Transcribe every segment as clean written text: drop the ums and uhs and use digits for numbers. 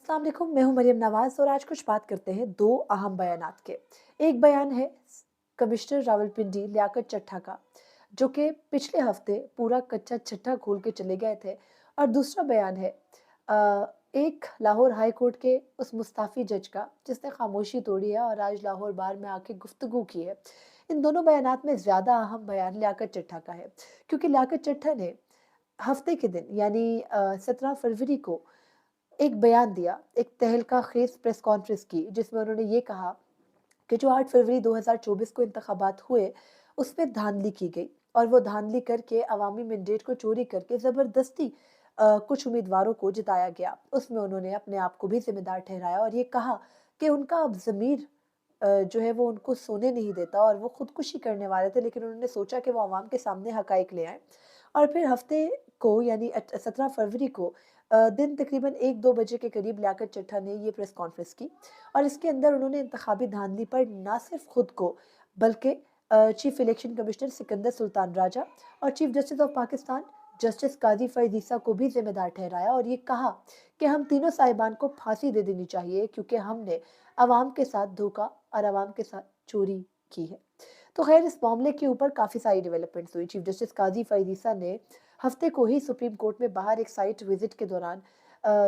अस्सलाम वालेकुम, मैं हूं मरियम नवाज और आज कुछ बात करते हैं दो अहम बयानात के। एक बयान है कमिश्नर रावलपिंडी लियाकत चट्टा का, जो कि पिछले हफ्ते पूरा कच्चा चट्टा खोल के चले गए थे। और दूसरा बयान है एक लाहौर हाई कोर्ट के उस मुस्ताफी जज का, जिसने खामोशी तोड़ी है और आज लाहौर बार में आके गुफ्तगू की है। इन दोनों बयानात में ज्यादा अहम बयान लियाकत चट्टा का है, क्योंकि लियाकत चट्टा ने हफ्ते के दिन यानी 17 फरवरी को एक बयान दिया, एक तहलका खेज प्रेस कॉन्फ्रेंस की, जिसमें उन्होंने ये कहा कि जो 8 फरवरी 2024 को इंतखाबात हुए उसमें धांधली की गई और वो धांधली करके अवामी मैंडेट को चोरी करके ज़बरदस्ती कुछ उम्मीदवारों को जिताया गया। उसमें उन्होंने अपने आप को भी जिम्मेदार ठहराया और ये कहा कि उनका अब ज़मीर जो है वो उनको सोने नहीं देता और वो खुदकुशी करने वाले थे, लेकिन उन्होंने सोचा कि वो आवाम के सामने हकाइक ले आए। और फिर हफ्ते को यानी 17 फरवरी को दिन तकरीबन 1-2 बजे के करीब लियाकत चट्टा ने ये प्रेस कॉन्फ्रेंस की और इसके अंदर उन्होंने इंतखाबी धांधली पर ना सिर्फ खुद को बल्कि chief election commissioner Sikandar Sultan Raja और chief justice of Pakistan justice Qazi Faez Isa को भी जिम्मेदार ठहराया और ये कहा कि हम तीनों साहिबान को फांसी दे देनी चाहिए, क्योंकि हमने अवाम के साथ धोखा और अवाम के साथ चोरी की है। तो खैर, इस मामले के ऊपर काफ़ी सारी डेवलपमेंट्स हुई। चीफ जस्टिस काजी फैज ईसा ने हफ्ते को ही सुप्रीम कोर्ट में बाहर एक साइट विजिट के दौरान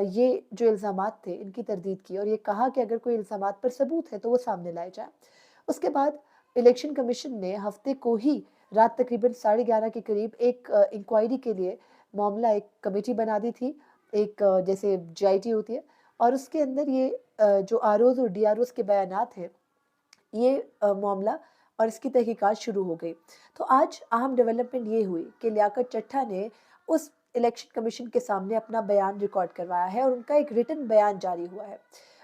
ये जो इल्ज़ामात थे इनकी तरदीद की और ये कहा कि अगर कोई इल्ज़ामात पर सबूत है तो वो सामने लाए जाए। उसके बाद इलेक्शन कमीशन ने हफ्ते को ही रात तकरीबन 11:30 के करीब एक इंक्वायरी के लिए मामला एक कमेटी बना दी थी, एक जैसे जीआईटी होती है, और उसके अंदर ये जो आरओज और डीआरओज के बयानात हैं, ये मामला और इसकी तहकीकात शुरू हो गई। तो आज अहम डेवलपमेंट ये हुई कि लियाकत चट्टा ने उस इलेक्शन कमीशन के सामने अपना बयान रिकॉर्ड करवाया है और उनका एक रिटन बयान जारी हुआ है।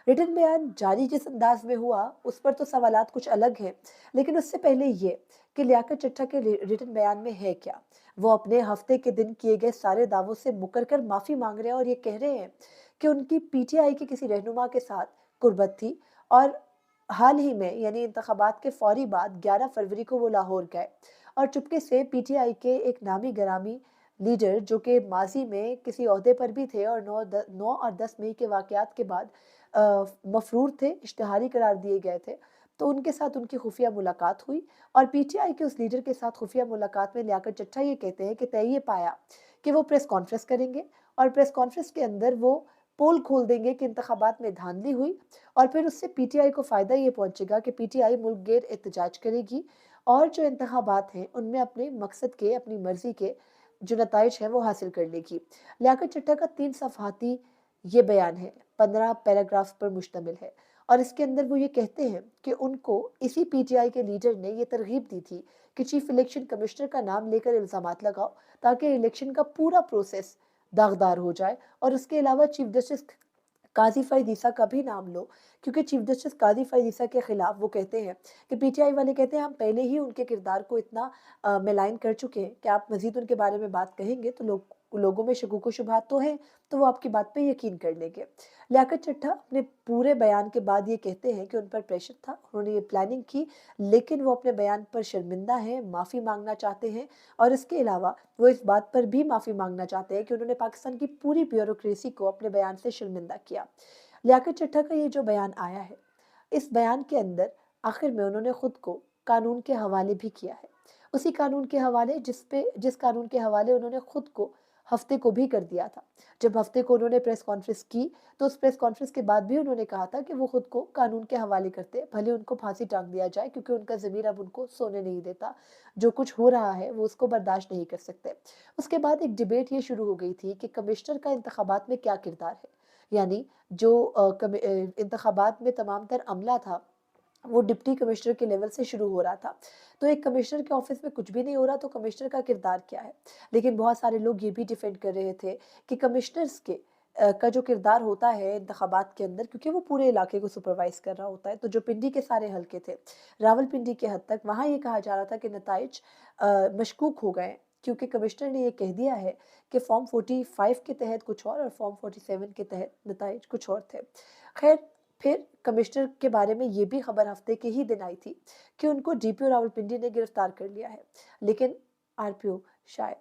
रिटन बयान जारी जिस अंदाज में हुआ उस पर तो सवालात कुछ अलग हैं, लेकिन उससे पहले ये कि लियाकत चट्टा के रिटन बयान में है क्या। वो अपने हफ्ते के दिन किए गए सारे दावों से मुकर कर माफ़ी मांग रहे हैं और ये कह रहे हैं कि उनकी पीटीआई के किसी रहनुमा के साथ कुर्बत थी और हाल ही में यानी इंतखाबात के फौरी बाद 11 फरवरी को वो लाहौर गए और चुपके से पीटीआई के एक नामी गरामी लीडर, जो कि माजी में किसी ओहदे पर भी थे और 9 और 10 मई के वाकयात के बाद मफरूर थे, इश्तिहारी करार दिए गए थे, तो उनके साथ उनकी खुफिया मुलाकात हुई। और पीटीआई के उस लीडर के साथ खुफिया मुलाकात में लियाकत चट्टा ये कहते हैं कि तय ये पाया कि वो प्रेस कॉन्फ्रेंस करेंगे और प्रेस कॉन्फ्रेंस के अंदर वो पोल खोल देंगे कि इंतखाबात में धांधली हुई और फिर उससे पीटीआई को फ़ायदा ये पहुंचेगा कि पीटीआई मुल्क गेर एहतजाज करेगी और जो इंतखाबात हैं उनमें अपने मकसद के, अपनी मर्जी के जो नताइज हैं वो हासिल कर लेगी। लियाकत चट्टा का 3 सफ़हाती ये बयान है, 15 पैराग्राफ पर मुश्तमिल है और इसके अंदर वो ये कहते हैं कि उनको इसी पीटीआई के लीडर ने ये तरगीब दी थी कि चीफ इलेक्शन कमिश्नर का नाम लेकर इल्ज़ामात लगाओ ताकि इलेक्शन का पूरा प्रोसेस दागदार हो जाए। और उसके अलावा चीफ जस्टिस काजी फैज ईसा का भी नाम लो, क्योंकि चीफ जस्टिस काजी फैज ईसा के खिलाफ वो कहते हैं कि पीटीआई वाले कहते हैं हम पहले ही उनके किरदार को इतना मिलाइन कर चुके हैं कि आप मजीद उनके बारे में बात कहेंगे तो लोगों में शकूक शुबहात तो हैं, तो वो आपकी बात पे यकीन कर लेंगे। लियाकत चट्टा अपने पूरे बयान के बाद ये कहते हैं कि उन पर प्रेशर था, उन्होंने ये प्लानिंग की, लेकिन वो अपने बयान पर शर्मिंदा हैं, माफ़ी मांगना चाहते हैं और इसके अलावा वो इस बात पर भी माफ़ी मांगना चाहते हैं कि उन्होंने पाकिस्तान की पूरी ब्यूरोक्रेसी को अपने बयान से शर्मिंदा किया। लियाकत चट्टा का ये जो बयान आया है, इस बयान के अंदर आखिर में उन्होंने खुद को कानून के हवाले भी किया है, उसी कानून के हवाले जिस कानून के हवाले उन्होंने खुद को हफ्ते को भी कर दिया था। जब हफ्ते को उन्होंने प्रेस कॉन्फ्रेंस की तो उस प्रेस कॉन्फ्रेंस के बाद भी उन्होंने कहा था कि वो खुद को कानून के हवाले करते, भले उनको फांसी टांग दिया जाए, क्योंकि उनका ज़मीर अब उनको सोने नहीं देता, जो कुछ हो रहा है वो उसको बर्दाश्त नहीं कर सकते। उसके बाद एक डिबेट ये शुरू हो गई थी कि कमिश्नर का इंतखाबात में क्या किरदार है, यानी जो इंतखाबात में तमाम तर अमला था वो डिप्टी कमिश्नर के लेवल से शुरू हो रहा था। तो एक कमिश्नर के ऑफिस में कुछ भी नहीं हो रहा तो कमिश्नर का किरदार क्या है। लेकिन बहुत सारे लोग ये भी डिफेंड कर रहे थे कि कमिश्नर्स के का जो किरदार होता है इंतखाबात के अंदर, क्योंकि वो पूरे इलाके को सुपरवाइज कर रहा होता है, तो जो पिंडी के सारे हल्के थे रावलपिंडी के हद तक, वहाँ ये कहा जा रहा था कि नताइज मशकूक हो गए, क्योंकि कमिश्नर ने ये कह दिया है कि फॉर्म 45 के तहत कुछ और फॉर्म 47 के तहत नताइज कुछ और थे। खैर, फिर कमिश्नर के बारे में ये भी खबर हफ्ते के ही दिन आई थी कि उनको डीपीओ रावलपिंडी ने गिरफ्तार कर लिया है, लेकिन आरपीओ शायद,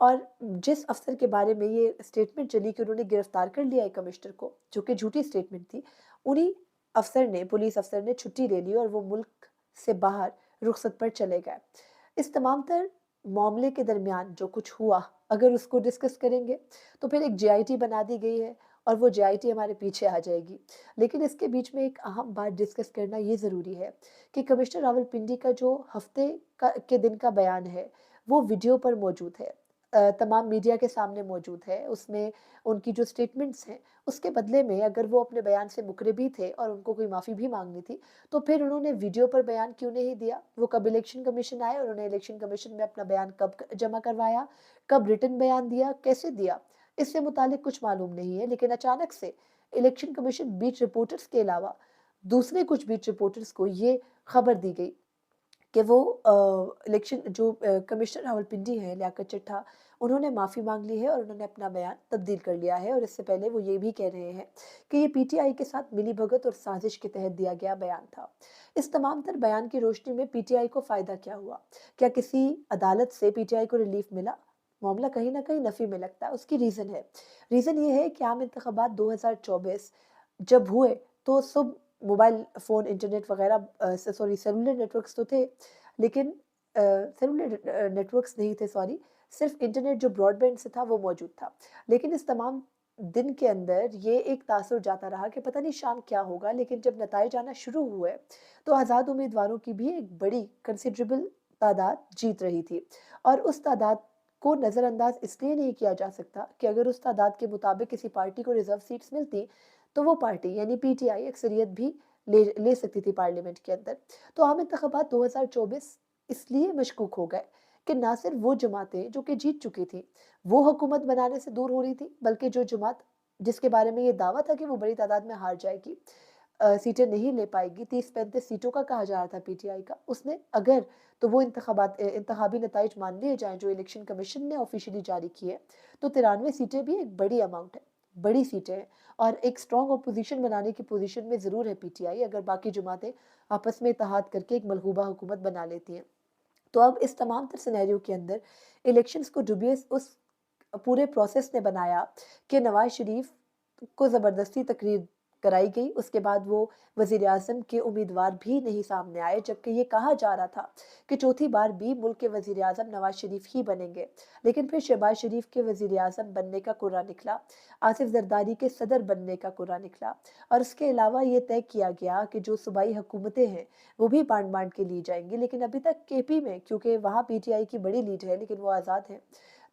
اور जिस अफ़सर के बारे में ये स्टेटमेंट चली कि उन्होंने गिरफ्तार कर लिया एक कमिश्नर को, जो कि झूठी स्टेटमेंट थी, उन्हीं अफ़सर ने, पुलिस अफ़सर ने छुट्टी ले ली और वो मुल्क से बाहर रुखसत पर चले गए। इस तमाम तर मामले के दरमियान जो कुछ हुआ, अगर उसको डिस्कस करेंगे तो फिर एक जेआईटी बना दी गई है और वो जेआईटी हमारे पीछे आ जाएगी। लेकिन इसके बीच में एक अहम बात डिस्कस करना ये ज़रूरी है कि कमिश्नर रावलपिंडी का जो हफ्ते के दिन का बयान है, वो वीडियो पर मौजूद है, तमाम मीडिया के सामने मौजूद है। उसमें उनकी जो स्टेटमेंट्स हैं, उसके बदले में अगर वो अपने बयान से मुकरे भी थे और उनको कोई माफ़ी भी मांगनी थी, तो फिर उन्होंने वीडियो पर बयान क्यों नहीं दिया? वो कब इलेक्शन कमीशन आए, उन्होंने इलेक्शन कमीशन में अपना बयान कब जमा करवाया, कब रिटन बयान दिया, कैसे दिया, इससे मुतालिक कुछ मालूम नहीं है। लेकिन अचानक से इलेक्शन कमीशन बीट रिपोर्टर्स के अलावा दूसरे कुछ बीट रिपोर्टर्स को ये खबर दी गई कि वो इलेक्शन जो कमिश्नर रावलपिंडी हैं लियाकत चड्ढा, उन्होंने माफ़ी मांग ली है और उन्होंने अपना बयान तब्दील कर लिया है। और इससे पहले वो ये भी कह रहे हैं कि ये पीटीआई के साथ मिलीभगत और साजिश के तहत दिया गया बयान था। इस तमाम तर बयान की रोशनी में पीटीआई को फ़ायदा क्या हुआ? क्या किसी अदालत से पीटीआई को रिलीफ मिला? मामला कहीं ना कहीं नफ़ी में लगता है। उसकी रीज़न है, रीज़न ये है कि आम इंतखाबात 2024 जब हुए तो सब मोबाइल फ़ोन, इंटरनेट वगैरह सॉरी सेलुलर नेटवर्क्स तो थे, लेकिन सेलुलर नेटवर्क्स नहीं थे, सॉरी, सिर्फ इंटरनेट जो ब्रॉडबैंड से था वो मौजूद था। लेकिन इस तमाम दिन के अंदर ये एक तासुर जाता रहा कि पता नहीं शाम क्या होगा, लेकिन जब नताइज आना शुरू हुए तो आज़ाद उम्मीदवारों की भी एक बड़ी कंसिडरेबल तादाद जीत रही थी। और उस तादाद को नज़रअंदाज इसलिए नहीं किया जा सकता कि अगर उस तादाद के मुताबिक किसी पार्टी को रिजर्व सीट्स मिलती तो वो पार्टी यानी पीटीआई अक्सरियत भी ले सकती थी पार्लियामेंट के अंदर। तो आम इंतखाबात 2024 इसलिए मशकूक हो गए कि ना सिर्फ वो जमातें जो कि जीत चुकी थी वो हुकूमत बनाने से दूर हो रही थी, बल्कि जो जमात जिसके बारे में ये दावा था कि वो बड़ी तादाद में हार जाएगी, सीटें नहीं ले पाएगी, 30-35 सीटों का कहा जा रहा था पीटीआई का, उसने अगर तो वो इंतखाबी नताइज मान लिए जाएं जो इलेक्शन कमीशन ने ऑफिशियली जारी किए, तो 93 सीटें भी एक बड़ी अमाउंट है, बड़ी सीटें हैं। और एक स्ट्रॉन्ग अपोजिशन बनाने की पोजीशन में ज़रूर है पीटीआई, अगर बाकी जमातें आपस में इत्तेहाद करके एक मलहूबा हुकूमत बना लेती हैं। तो अब इस तमाम तर सिनेरियो के अंदर इलेक्शंस को डुबियस उस पूरे प्रोसेस ने बनाया कि नवाज शरीफ को ज़बरदस्ती तकरीर कराई गई। उसके बाद वो वज़ीर आज़म के उम्मीदवार भी नहीं सामने आए, जबकि ये कहा जा रहा था कि चौथी बार भी मुल्क के वज़ीर आज़म नवाज शरीफ ही बनेंगे। लेकिन फिर शहबाज शरीफ के वज़ीर आज़म बनने का कुर्रा निकला, आसिफ जरदारी के सदर बनने का कुर्रा निकला, और इसके अलावा ये तय किया गया कि जो सूबाई हुकूमतें हैं वो भी बांट बांट के ली जाएंगी। लेकिन अभी तक केपी में, क्योंकि वहाँ पीटीआई की बड़ी लीड है लेकिन वो आज़ाद है,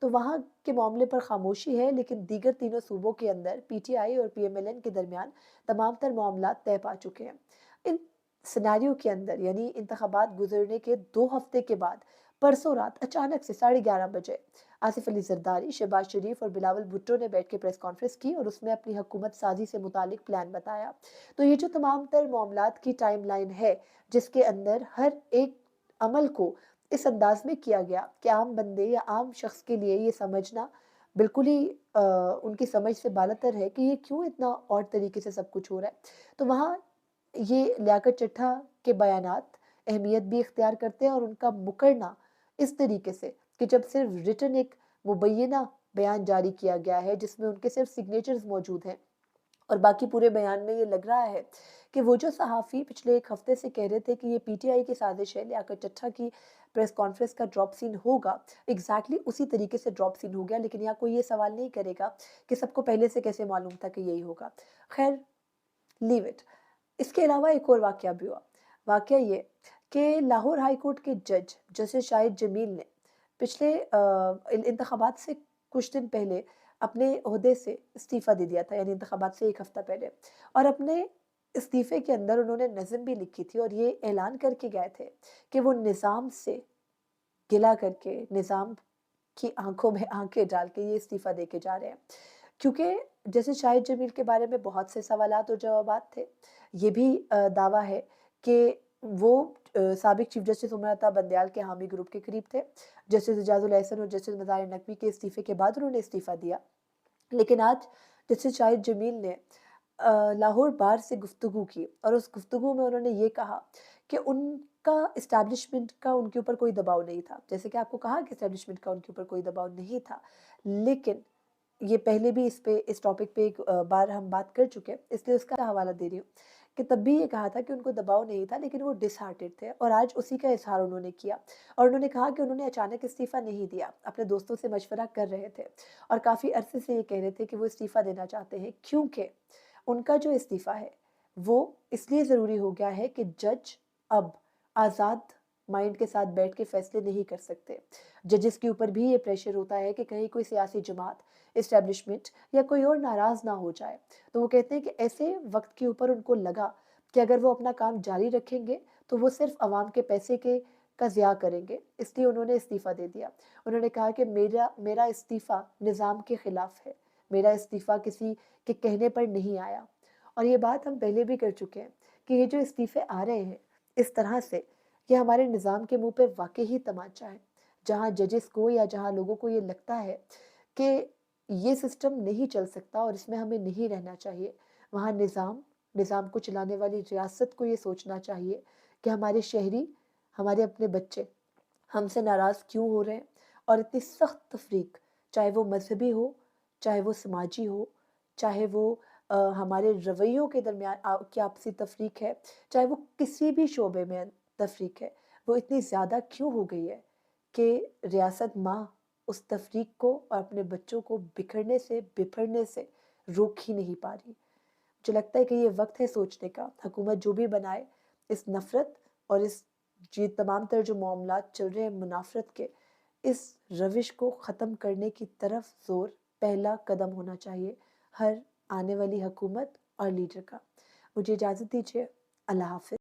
तो वहाँ के मामले पर खामोशी है। लेकिन दीगर तीनों सूबों के अंदर पीटीआई और पीएमएलएन के दरमियान तमाम तर मामला तय पा चुके हैं। इन सिनेरियो के अंदर यानी इंतखाबात गुजरने के 2 हफ्ते के बाद परसों रात अचानक से 11:30 बजे आसिफ अली जरदारी, शहबाज शरीफ और बिलावल भुट्टो ने बैठ के प्रेस कॉन्फ्रेंस की और उसमें अपनी हुकूमत साजी से मुतालिक प्लान बताया। तो ये जो तमाम तर मामलात की टाइम लाइन है, जिसके अंदर हर एक अमल को इस अंदाज में किया गया कि आम बंदे या आम शख्स के लिए ये समझना बिल्कुल ही उनकी समझ से बालातर है कि ये क्यों इतना और तरीके से सब कुछ हो रहा है। तो वहाँ ये लियाकत चड्ढा के बयानात अहमियत भी इख्तियार करते हैं और उनका मुकरना इस तरीके से कि जब सिर्फ रिटन एक मुबैना बयान जारी किया गया है जिसमें उनके सिर्फ सिग्नेचर्स मौजूद हैं, और बाकी पूरे बयान में ये लग रहा है कि वो जो सहाफ़ी पिछले एक हफ्ते से कह रहे थे कि ये पीटीआई की साजिश है, लियाकत चड्ढा की प्रेस कॉन्फ्रेंस का ड्रॉप सीन होगा, एग्जैक्टली उसी तरीके से ड्रॉप सीन हो गया। लेकिन यहाँ कोई ये सवाल नहीं करेगा कि सबको पहले से कैसे मालूम था कि यही होगा। खैर, लीव इट। इसके अलावा एक और वाक़या भी हुआ। वाक़या ये कि लाहौर हाई कोर्ट के जज जस्टिस शाहिद जमील ने पिछले इंतखाबात से कुछ दिन पहले अपने ओहदे से इस्तीफ़ा दे दिया था, यानी इंतखाबात से 1 हफ़्ता पहले। और अपने इस्तीफ़े के अंदर उन्होंने नज़म भी लिखी थी और ये ऐलान करके गए थे कि वो निज़ाम से गिला करके, निज़ाम की आँखों में आँखें डाल के ये इस्तीफ़ा दे के जा रहे हैं। क्योंकि जैसे शाहिद जमील के बारे में बहुत से सवालात और जवाबात थे। ये भी दावा है कि वो साबिक चीफ जस्टिस उमर अता बंदयाल के हामी ग्रुप के करीब थे। जस्टिस एजाजुल एहसन और जस्टिस मज़ाहिर नकवी के इस्तीफ़े के बाद उन्होंने इस्तीफ़ा दिया। लेकिन आज जस्टिस शाहिद जमील ने लाहौर बार से गुफ्तगू की और उस गुफ्तगू में उन्होंने ये कहा कि उनका उसका इस्टेब्लिशमेंट का उनके ऊपर कोई दबाव नहीं था। जैसे कि आपको कहा कि इस्टेब्लिशमेंट का उनके ऊपर कोई दबाव नहीं था, लेकिन ये पहले भी इस टॉपिक पे एक बार हम बात कर चुके हैं, इसलिए उसका हवाला दे रही हूँ कि तब भी ये कहा था कि उनको दबाव नहीं था, लेकिन वो डिसहार्टेड थे, और आज उसी का इज़हार उन्होंने किया। और उन्होंने कहा कि उन्होंने अचानक इस्तीफ़ा नहीं दिया, अपने दोस्तों से मशवरा कर रहे थे और काफ़ी अरसे से ये कह रहे थे कि वो इस्तीफ़ा देना चाहते हैं, क्योंकि उनका जो इस्तीफ़ा है वो इसलिए ज़रूरी हो गया है कि जज अब आज़ाद माइंड के साथ बैठ के फैसले नहीं कर सकते। जजेस के ऊपर भी ये प्रेशर होता है कि कहीं कोई सियासी जमात, इस्टेब्लिशमेंट या कोई और नाराज़ ना हो जाए। तो वो कहते हैं कि ऐसे वक्त के ऊपर उनको लगा कि अगर वो अपना काम जारी रखेंगे तो वो सिर्फ अवाम के पैसे के का ज़िया करेंगे, इसलिए उन्होंने इस्तीफ़ा दे दिया। उन्होंने कहा कि मेरा मेरा इस्तीफ़ा निज़ाम के ख़िलाफ़ है, मेरा इस्तीफ़ा किसी के कहने पर नहीं आया। और ये बात हम पहले भी कर चुके हैं कि ये जो इस्तीफ़े आ रहे हैं इस तरह से, ये हमारे निज़ाम के मुँह पे वाक़ई ही तमाचा है। जहाँ जजेस को या जहाँ लोगों को ये लगता है कि ये सिस्टम नहीं चल सकता और इसमें हमें नहीं रहना चाहिए, वहाँ निज़ाम को चलाने वाली रियासत को ये सोचना चाहिए कि हमारे शहरी, हमारे अपने बच्चे हमसे नाराज़ क्यों हो रहे हैं, और इतनी सख्त तफरीक, चाहे वो मजहबी हो, चाहे वो समाजी हो, चाहे वो हमारे रवैयों के दरमियान की आपसी तफरीक है, चाहे वो किसी भी शोबे में तफरीक है, वो इतनी ज़्यादा क्यों हो गई है कि रियासत माँ उस तफरीक को और अपने बच्चों को बिखरने से रोक ही नहीं पा रही। मुझे लगता है कि ये वक्त है सोचने का, हुकूमत जो भी बनाए, इस नफ़रत और इस ये तमाम तर जो मामलात चल रहे हैं मुनाफ़रत के, इस रविश को ख़त्म करने की तरफ ज़ोर पहला कदम होना चाहिए हर आने वाली हुकूमत और लीडर का। मुझे इजाज़त दीजिए। अल्लाह हाफ़िज़।